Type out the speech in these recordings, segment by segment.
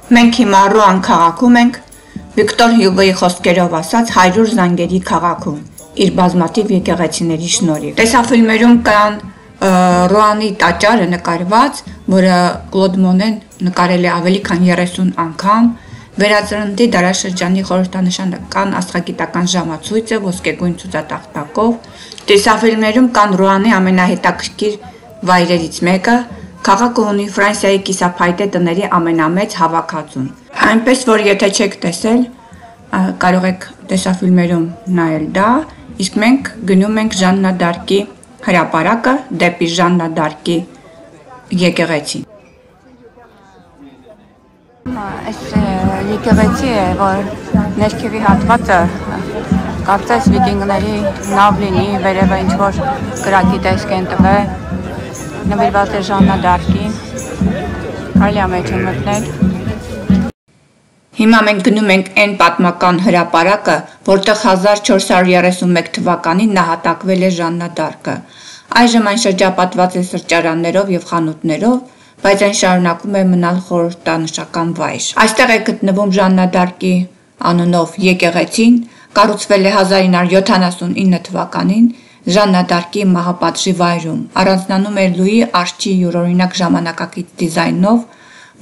Մենք հիմա Ռուան քաղաքում ենք, Վիկտոր Հյուգոյի խոսքերով ասած 100 զանգերի քաղաքում, իր բազմաթիվ եկեղեցիների շնորհիվ։ Տեսաֆիլմերում կան Ռուանի տաճարը նկարված, որը Կլոդ Մոնեն նկարել է ավելի քան 30 անգամ, վերածննդի դարաշրջանի խորհրդանշական աստղագիտական ժամացույցը ոսկեգույն ցուցատախտակով։ Տեսաֆիլմերում կան Ռուանի ամենահետաքրքիր վայրերից մեկը, քաղաքը ունի Ֆրանսիայի կիսափայտե տների ամենամեծ հավաքածուն։ Այնպես որ եթե չեք տեսել, կարող եք տեսաֆիլմերում նայել դա, իսկ մենք գնում ենք Ժաննա Դարկի հրապարակը դեպի Ժաննա Դարկի եկեղեցին։ Այս եկեղեցի է, որ ներքևի հատվածը կարծես վիկինգների նավ լինի, վերևը ինչ-որ կրակի տեսք են տվել, նվիրված է Ժաննա Դարկին, կարելի է մեջը մտնել։ Հիմա մենք գնում ենք այն պատմական հրապարակը, որտեղ 1431 թվականին նահատակվել է Ժաննա Դարկը։ Այժմ այն շրջապատված է սրճարաններով եւ խանութներով, բայց այն շարունակում է մնալ խորհրդանշական վայր։ Այստեղ է գտնվում Ժաննա Դարկի անունով եկեղեցին, կառուցվել է 1979 թվականին Ժաննա Դարկի մահապատժի վայրում, առանձնանում է Լուի Արջի յուրօրինակ ժամանակակից դիզայնով,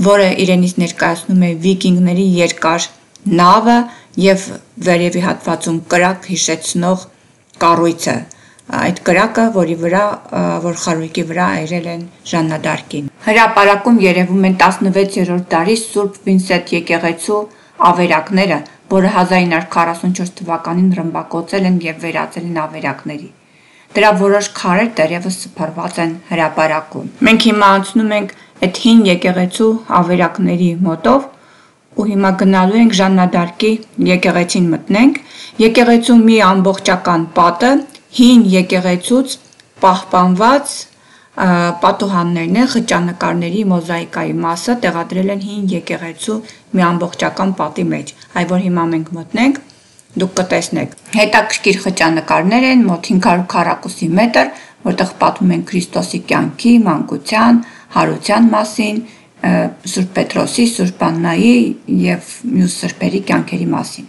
որը իրենից ներկայացնում է վիկինգների երկար նավը եւ վերևի հատվածում կրակ հիշեցնող կառույցը, այդ կրակը, որ խարույկի վրա այրել են Ժաննա Դարկին։ Հրապարակում երևում են 16-րդ դարի Սուրբ Վինսենտ եկեղեցու ավերակները, որը 1944 թվականին ռմբակոծել են եւ վերածել են ավերակների։ Դրա որոշ քարեր դեռևս սփռված են հրապարակում։ Մենք հիմա անցնում ենք այդ հին եկեղեցու ավերակների մոտով ու հիմա գնալու ենք Ժաննա Դարկի եկեղեցին մտնենք։ Եկեղեցու մի ամբողջական պատը հին եկեղեցուց պահպանված պատուհաններն են, խճանկարների մոզաիկայի մասը տեղադրել են հին եկեղեցու մի ամբողջական պատի մեջ, այ որ հիմա մենք մտնենք, դուք կտեսնեք։ Հետաքրքիր խճանկարներ են, մոտ 500 քառակուսի մետր, որտեղ պատմում են Քրիստոսի կյանքի, մանկության, հարության մասին, Սուրբ Պետրոսի, Սուրբ Աննայի եւ մյուս սրբերի կյանքերի մասին։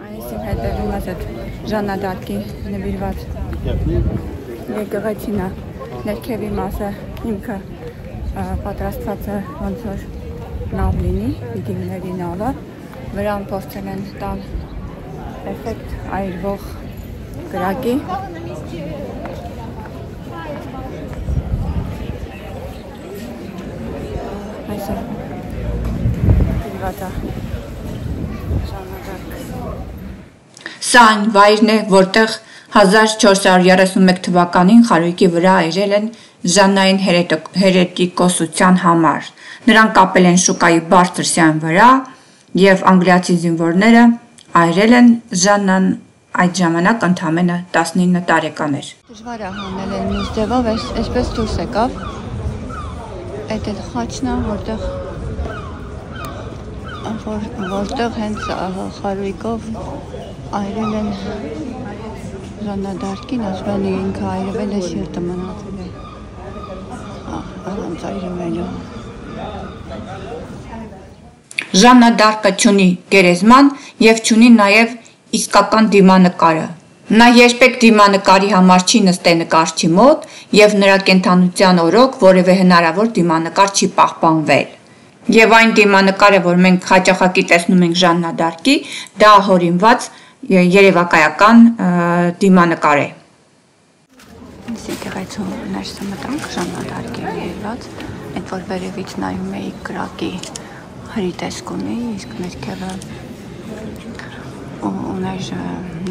Այս հետևում է Ժաննա Դարկի նվիրված եկեղեցին է, ներքևի մասը հիմքը պատրաստված է ոնց որ նավ լինի, վիկինգների նավը, վրան փորձել են տալ էֆեկտ այրվող կրակի։ Այսը դիվատա Ժաննա Դարկ։ Սա այն վայրն է, որտեղ 1431 թվականին խարույկի վրա այրել են Ժաննային հերետիկոսության համար։ Նրան կապել են շուկայի բարձր սյան վրա եւ անգլիացի զինվորները այրել են Ժաննան այդ ժամանակ ընդամենը 19 տարեկան էր։ Դժվար է հանել են մյուս ձևով, այսպես դուրս եկավ։ Այդ խաչն է, որտեղ հենց խարույկով այրել են Ժաննա Դարկին, ասում են ինքը այրվել է, սիրտը մնացել է առանց այրվելու։ Ժաննա Դարկը չունի գերեզման եւ չունի նաեւ իսկական դիմանկարը։ Նա երբեք դիմանկարի համար չի նստել նկարչի մոտ եւ նրա կենթանության օրոք որևէ հնարավոր դիմանկար չի պահպանվել։ Եվ այն դիմանկարը, որ մենք հաճախակի տեսնում ենք Ժաննա Դարկի, դա հորինված երևակայական դիմանկար է։ Եկեղեցու ներսը մտանք Ժաննա Դարկի երևած, այդ որ վերևից նայում էի կրակի հրի տեսք ունի, իսկ ներքևը ուներ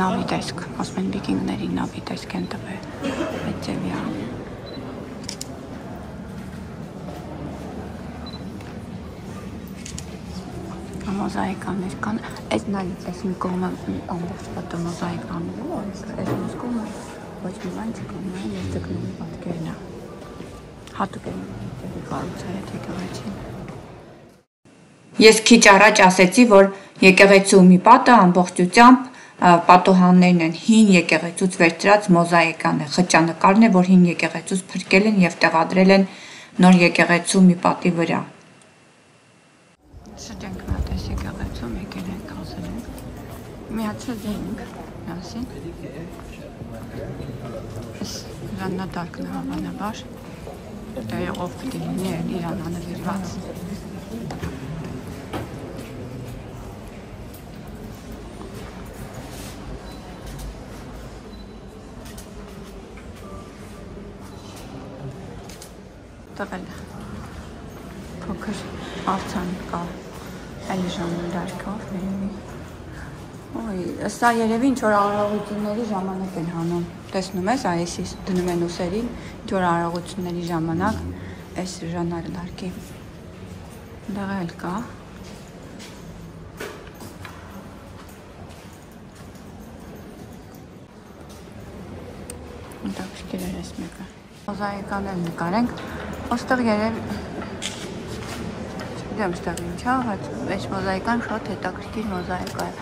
նավի տեսք, ասում են վիկինգների նավի տեսք են տվել, այդ ձևի է։ Մոզաիկաներ կան, այս նայից այս մի կողմը ամբողջ պատը մոզաիկաներով, այս մյուս կողմը ոչ մի բան չկան, այս ձկների պատկերն է։ Հատուկ են կառուցել այդ եկեղեցին։ Ես քիչ առաջ ասեցի, որ եկեղեցու մի պատը ամբողջությամբ պատուհաններն են հին եկեղեցուց վերցրած մոզաիկան է, խճանկարն է, որ հին եկեղեցուց փրկել են եւ տեղադրել են նոր եկեղեցու մի պատի վրա։ Շրջենք մատես եկեղեցում, եկել ենք, ասել ենք, միացել ենք, ասին, ես ժաննադարկն հավանաբար, ով պիտի լինի իրան անվիրված։ Տղել փոքր արձան կա էլի ժաննադարկով, սա երևի ինչ-որ արարողությունների ժամանակ են հանում, տեսնում ես, այսի դնում են ուսերին, ինչ-որ արարողությունների ժամանակ այս ժաննադարկի դեղ էլ կա։ Ընդակշկեր էր ես մեկը։ Մոզայիկան էլ նկարենք, ոստեղ երել չգիտեմ ստեղ ինչա, այս մոզայիկան շատ հետաքրքիր մոզայիկա է։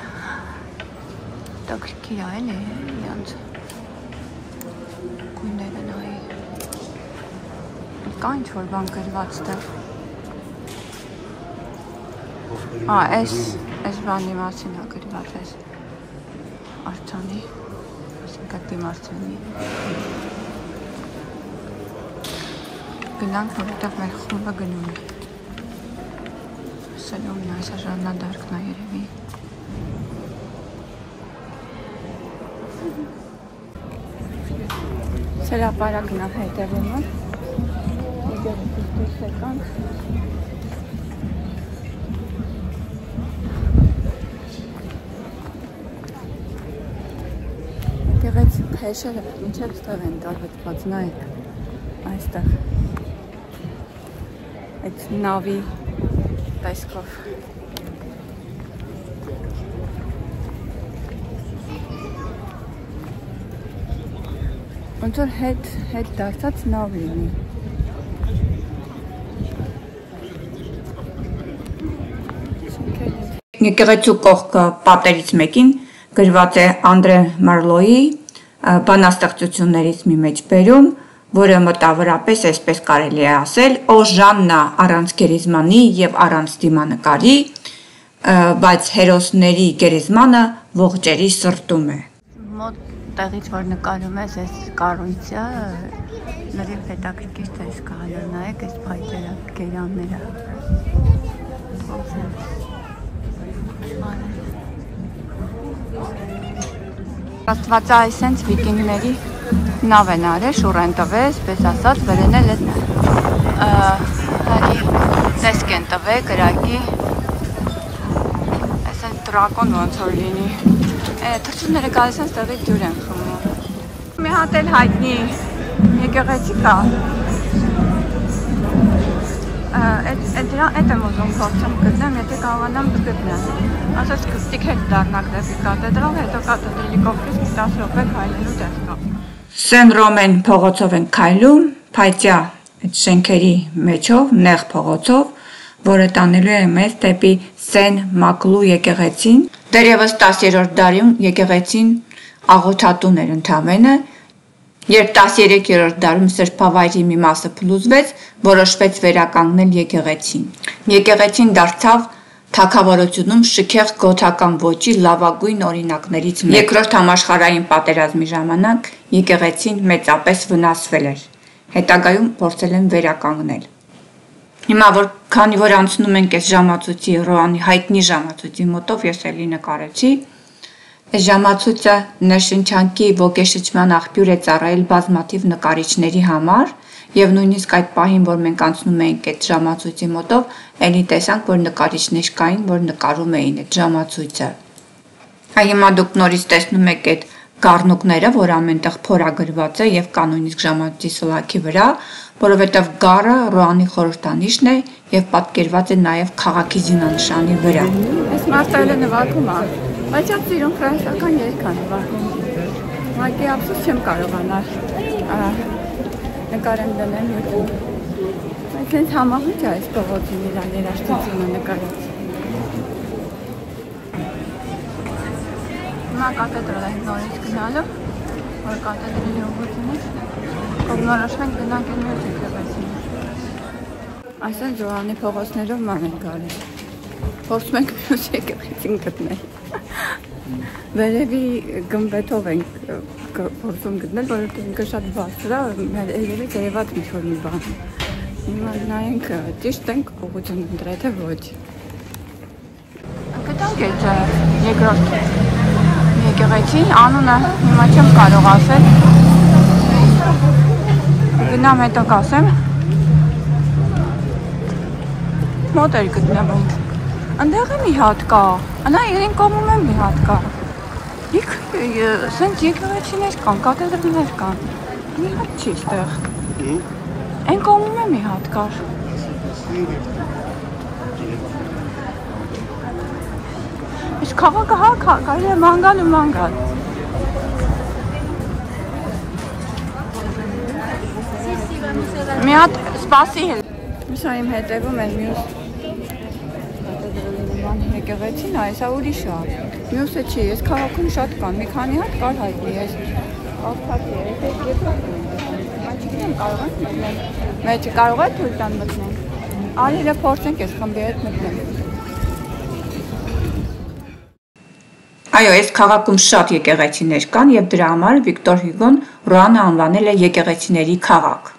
Հետաքրքիր է էլի, իրանց գույները նայի։ Կա ինչ-որ բան գրված ստեղ։ Այս բանի մասին է գրված այս արձանի, այսինքն դիմարձանի։ Գնանք, որովհետև մեր խումբը գնում է։ Սելումն է, այսա ժաննադարկն է երևի։ Սրապարակն է հետևում է։ Եկեղեցից դուրս եկանք։ Եկեղեցի փեշերը մինչև ստեղ են տարվեցված, նայեք այստեղ այդ նավի տեսքով ոնց որ հետ դարձած նավ լինի։ Եկեղեցու կողքը պատերից մեկին գրված է Անդրե Մարլոյի բանաստեղծություններից մի մեջբերում, որը մոտավորապես այսպես կարելի է ասել, Օժաննա առանց գերեզմանի եւ առանց դիմանկարի, բայց հերոսների գերեզմանը ողջերի սրտում է։ Մոտ տեղից որ նկարում ես այս կառույցը, լրիվ հետաքրքիր տեսք կա, նայեք այս փայտերը, գերանները։ Աստվածա այսենց վիկինգների նավ են արել, շուր են տվել, պես ասած, վերեն էլ են տեսք են տվել, գրակի, այսեն տրակոն ոնց որ լինի, թրչունները գալիս են ստեղից ջուր են խմում։ Մի հատ էլ հայտնի եկեղեցի կա, Այդ եմ ուզում փորձեմ գտնեմ, եթե կարողանամ գտնեմ։ Ասած կստիկ հետ դառնակ դեպի կաթեդրալ, հետո կաթեդրալի կողքից 10 րոպե քայլելու տեղ կա։ Սեն Ռոմեն փողոցով են քայլում, փայտյա այդ շենքերի մեջով, նեղ փողոցով, որը տանելու է մեզ դեպի Սեն Մակլու եկեղեցին։ Դեռևս 10-րդ դարում եկեղեցին աղոթատուն էր ընդամենը, երբ 13-րդ դարում սրբավայրի մի մասը փլուզվեց, որոշվեց վերականգնել եկեղեցին։ Եկեղեցին դարձավ թագավորությունում շքեղ գոթական ոճի լավագույն օրինակներից մեկը։ Երկրորդ համաշխարհային պատերազմի ժամանակ եկեղեցին մեծապես վնասվել էր։ Հետագայում փորձել են վերականգնել։ Հիմա քանի որ անցնում ենք այս ժամացույցի Ռոանի հայտնի ժամացույցի մոտով, ես էլի նկարեցի, այս ժամացույցը ներշնչանքի ոգեշնչման աղբյուր է ծառայել բազմաթիվ նկարիչների համար, եւ նույնիսկ այդ պահին, որ մենք անցնում էինք այդ ժամացույցի մոտով, էլի տեսանք, որ նկարիչներ կային, որ նկարում էին այդ ժամացույցը։ Հիմա դուք նորից տեսնում եք այդ գառնուկները, որ ամենտեղ փորագրված է եւ կա նույնիսկ ժամացույցի սլաքի վրա, որովհետեւ գառը Ռոանի խորհրդանիշն է եւ պատկերված է նաեւ քաղաքի զինանշանի վրա։ Այս մարտերը նվագում է, բայց շատ սիրուն ֆրանսիական երգ է նվագում։ Ուղղակի ափսոս չեմ կարողանալ նկարեմ դնեմ YouTube։ Բայց հենց համահունչ է այս փողոցի երաժշտությունը նկարած։ Հիմա կաթեդրալ ենք նորից գնալու, որ կաթեդրալի ուղղությունից կողմնորոշվենք գնանք մյուս եկեղեցին։ Այսօր Ջոանի փողոցներով ման ենք գալիս։ Փորձում ենք մյուս եկեղեցին գտնել։ Վերևի գմբեթով ենք փորձում գտնել, որովհետև ինքը շատ բարձր է, մեր երևի երևաց ինչ-որ մի բան։ Հիմա նայենք ճիշտ ենք ուղղություն ընտրել, թե ոչ։ Գտանք այդ երկրորդ եկեղեցին, անունը հիմա չեմ կարող ասել։ Գնամ հետո կասեմ։ Մոտ էր գտնվում։ Այնտեղ մի հատ կա, նա իրեն կողմում է մի հատ կա։ Սենց եկեղեցիներ կան, կաթեդրներ կան։ Մի հատ չի ստեղ։ Այն կողմում է մի հատ կար։ Իսկ քաղաքը հա կարելի է ման գալ։ Մի հատ սպասի հել։ Միշտ իմ հետևում են մյուս եկեղեցին, այս ուրիշ է։ Մյուսը չի, ես քաղաքում շատ կան, մի քանի հատ կար հայտնի, ես աղբատի է, ես չգիտեմ կարող ենք մտնել, մեջը կարող է թույլ տան մտնել, արիլը փորձենք ես խմբի հետ մտնել։ Այո, այս քաղաքում շատ եկեղեցիներ կան եւ դրա համար Վիկտոր Հյուգոն Ռոանը անվանել է եկեղեցիների քաղաք։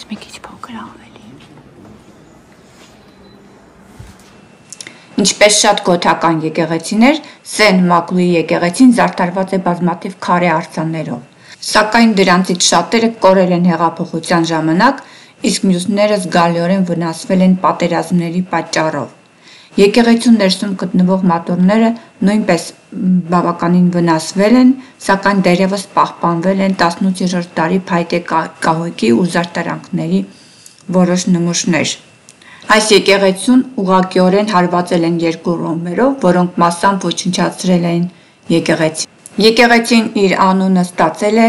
Մի քիչ փոքր ավելի։ Ինչպես շատ գոթական եկեղեցիներ, Սեն Մակլուի եկեղեցին զարդարված է բազմաթիվ քարե արձաններով, սակայն դրանցից շատերը կորել են հեղափոխության ժամանակ, իսկ մյուսները զգալիորեն վնասվել են պատերազմների պատճառով։ Եկեղեցու ներսում գտնվող մատուռները նույնպես բավականին վնասվել են, սակայն դեռևս պահպանվել են 18-րդ դարի փայտե կահույքի ու զարդարանքների որոշ նմուշներ։ Այս եկեղեցուն ուղղակիորեն հարվածել են երկու ռոմերով, որոնք մասամբ ոչնչացրել են եկեղեցին։ Եկեղեցին իր անունը ստացել է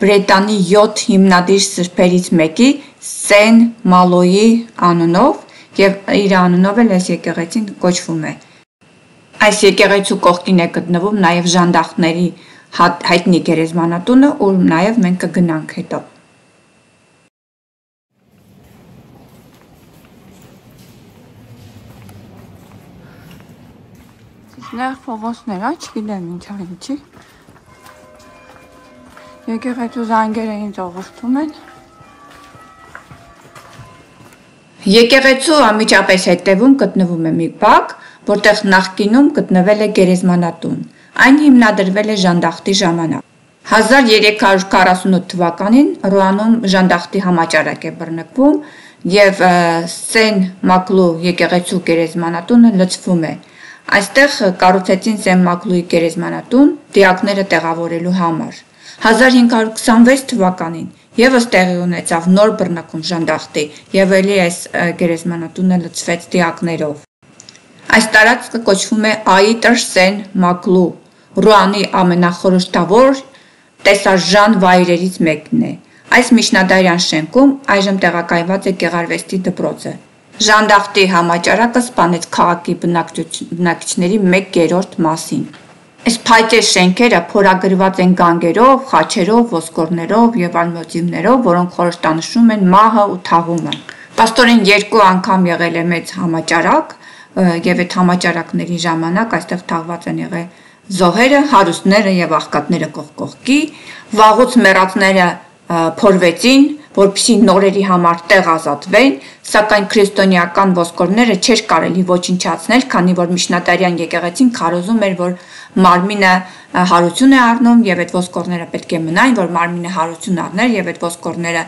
Բրետանի 7 հիմնադիր սրբերից մեկի Սեն Մալոյի անունով եւ իր անունով էլ այս եկեղեցին կոչվում է։ Այս եկեղեցու կողքին է գտնվում նաեւ ժանդախների հայտնի գերեզմանատունը, ուր նաեւ մենք կգնանք հետո։ Նեղ փողոցներ, չգիտեմ ինչի։ Եկեղեցու զանգերը ինձ օգնում են։ Եկեղեցու անմիջապես հետևում գտնվում է մի բակ, որտեղ նախկինում գտնվել է գերեզմանատուն։ Այն հիմնադրվել է ժանդախտի ժամանակ։ 1348 թվականին Ռոանում ժանդախտի համաճարակ է բռնկվում եւ Սեն Մակլու եկեղեցու գերեզմանատունը լցվում է։ Այստեղ կառուցեցին Սեն Մակլուի գերեզմանատուն դիակները տեղավորելու համար։ 1526 թվականին եւս տեղի ունեցավ նոր բռնկում ժանդախտի եւ ելի այս գերեզմանատունը լցվեց դիակներով։ Այս տարածքը կոչվում է Այտր Սեն Մակլու, Ռոանի ամենախորհրդավոր տեսարժան վայրերից մեկն է։ Այս միջնադարյան շենքում այժմ տեղակայված է գեղարվեստի դպրոցը։ Ժանդախտի համաճարակը սպանեց քաղաքի բնակիչների 1/3 մասին։ Այս փայտե շենքերը փորագրված են գանգերով, խաչերով, ոսկորներով եւ այլ մոտիվներով, որոնք խորհրդանշում են մահը ու թաղումը։ Պաստորեն 2 անգամ եղել է մեծ համաճարակ եւ այդ համաճարակների ժամանակ այստեղ թաղված են եղել զոհերը, հարուստները եւ աղքատները կողքի, վաղուց մեռածները փորվեցին, որպեսզի նորերի համար տեղ ազատվեն, սակայն քրիստոնեական ոսկորները չէր կարելի ոչնչացնել, քանի որ միջնադարյան եկեղեցին քարոզում էր, որ մարմինը հարություն է առնում եւ այդ ոսկորները պետք է մնային, որ մարմինը հարություն առներ եւ այդ ոսկորները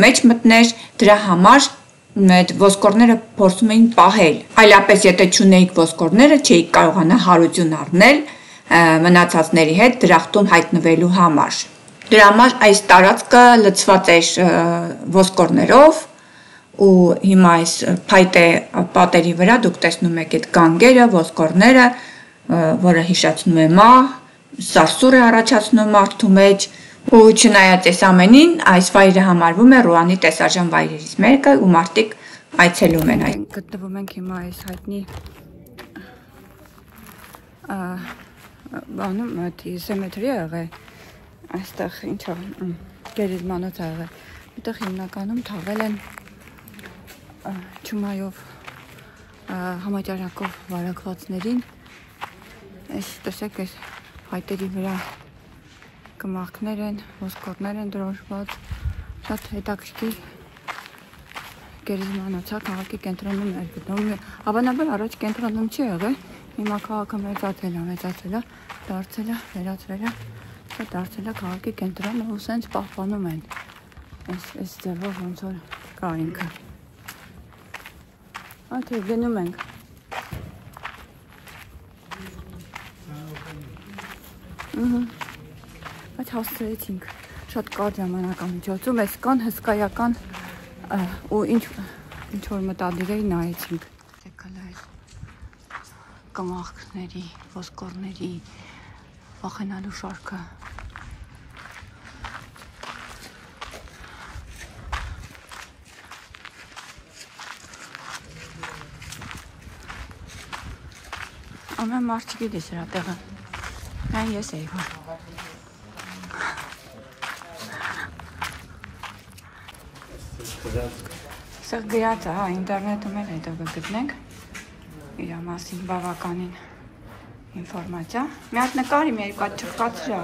մեջ մտներ, դրա համար այդ ոսկորները փորձում էին պահել։ Այլապես եթե չունեիք ոսկորները, չէիք կարողանա հարություն առնել մնացածների հետ դրախտում հայտնվելու համար։ Դրա համար այս տարածքը լցված էր ոսկորներով ու հիմա այս փայտե պատերի վրա դուք տեսնում եք այդ գանգերը, ոսկորները, որը հիշեցնում է մահ, սարսուռ է առաջացնում մարդու մեջ ու չնայած այս ամենին այս վայրը համարվում է Ռուանի տեսարժան վայրերից մեկը ու մարդիկ այցելում են այդ գտնվում ենք հիմա այս հայտնի բանում սեմետրի ա եղել այստեղ ինչա գերեզմանոց ա եղել այդտեղ հիմնականում թաղել են չումայով համաճարակով վարակվածներին այս տեսեք այս հայտերի վրա կմախքներ են, ոսկորներ են դրոշված, շատ հետաքրքիր գերեզմանոց է, քաղաքի կենտրոնում էր գտնվում, հավանաբար առաջ կենտրոնում չի եղել, հիմա քաղաքը մեծացել է, դարձել է, վերածվել է, դարձել է քաղաքի կենտրոնը ու սենց պահպանում են, այս ձևով ոնց որ կա ինքը, թե գնում ենք, Այդ հասցրեցինք շատ կարճ ժամանակամիջոցում, այս կան հսկայական ու ինչ որ մտադիր էի նայեցինք։ Եկալ այս կմախքների, ոսկորների վախենալու շարքը։ Ամեն մարդ չգիտի սրա տեղը։ Այն ես էի որ։ Սեղ գրած է, ինտերնետում էլ հետո կգտնենք իր մասին բավականին ինֆորմացիա։ Մի հատ նկարի մի երկու հատ չխկացրա։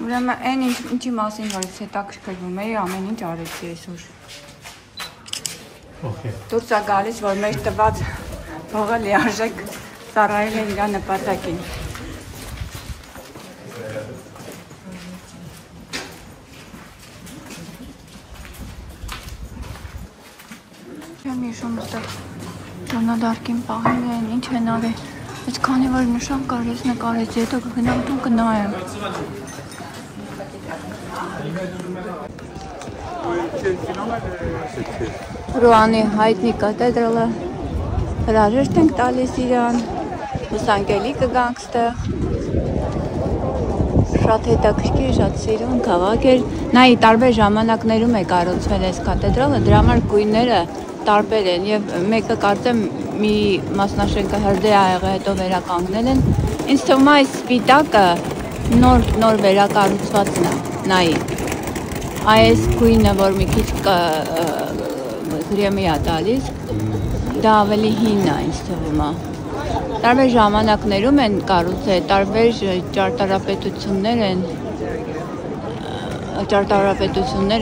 Ուրեմն այն ինչի մասին որ հետաքրքրվում էի, ամեն ինչ արեցի այսօր։ Դուրս է գալիս, որ մեր տված փողը լիարժեք ծառայել է իր նպատակին։ Չեմ հիշում այստեղ ժամնադարկին պահել են, ինչ են արել։ Այս քանի որ նշան կար, ես նկարեցի, հետո կգնամ տուն կնայեմ։ Ռուանի հայտնի կաթեդրալը հրաժեշտ ենք տալիս իրան, հուսանկելի կգանք ստեղ, շատ հետաքրքիր, շատ սիրուն քաղաք էր, նայի տարբեր ժամանակներում է կառուցվել այս կաթեդրալը, դրա համար գույները տարբեր են և մեկը կարծեմ մի մասնաշենքը հրդեհ ա եղել, հետո վերականգնել են, ինձ թվում է այս սպիտակը նոր վերակառուցվածն է, նայի, այս գույնը, որ մի քիչ կրեմի ա տալիս, դա ավելի հին է ինձ թվում է։ Տարբեր ժամանակներում են կառուցել, տարբեր ճարտարապետություններ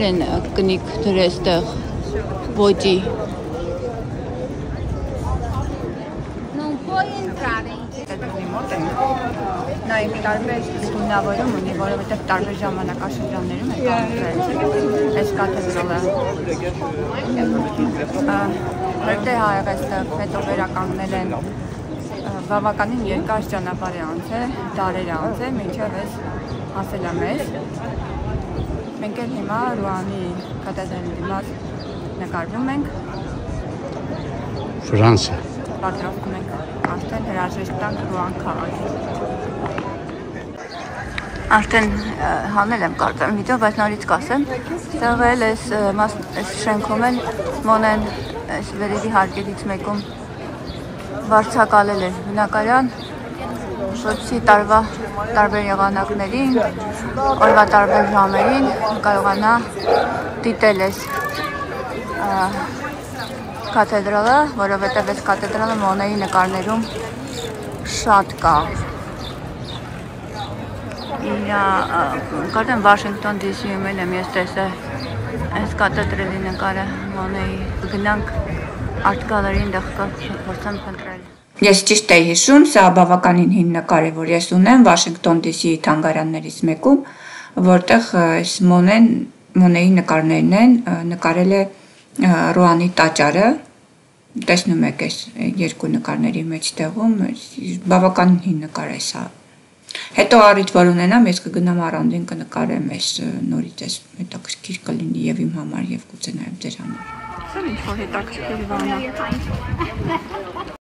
են կնիկ դրել ստեղ ոճի։ Նայեք տարբեր գունավորում ունի, որովհետև տարբեր ժամանակաշրջաններում է կառուցել այս կաթեդրալը։ Հրդեհ ա եղել այստեղ, հետո վերականգնել են, բավականին երկար ճանապարհ է անցել, դարեր է անցել, մինչև այս հասել է մեզ։ Մենք էլ հիմա Ռուանի կաթեդրալի դիմաց նկարվում ենք։ Ֆրանսիա։ Պատրաստում ենք արդեն հրաժեշտ տանք Ռուան քաղաքի։ Արդեն հանել եմ կարծեմ վիդեո, բայց նորից կասեմ, ստեղ էլ այս շենքում են Մոնեն այս վերևի հարկերից մեկում վարձակալել էր բնակարան, շրջի տարվա տարբեր եղանակներին, օրվա տարբեր ժամերին կարողանա դիտել այս կաթեդրալը, որովհետև այս կաթեդրալը Մոնեի նկարներում շատ կա։ Կարծեմ Վաշինգտոն DC-ում էլ եմ ես տեսել այս կաթեդրալի նկարը Մոնեի, գնանք Art Gallery-ին դեղ փորձեմ փնտրել։ Ես ճիշտ էի հիշում, սա բավականին հին նկար է, որ ես ունեմ Վաշինգտոն DC-ի թանգարաններից մեկում, որտեղ այս Մոնեի նկարներն են, նկարել է Ռուանի տաճարը, տեսնում եք այս երկու նկարների մեջտեղում, բավականին հին նկար է սա։ Հետո առիթ որ ունենամ, ես կգնամ առանձին կնկարեմ այս նորից այս հետաքրքիր կլինի եւ իմ համար եւ գուցե նաեւ ձեր համար։ Ինչ որ հետաքրքիր բան է։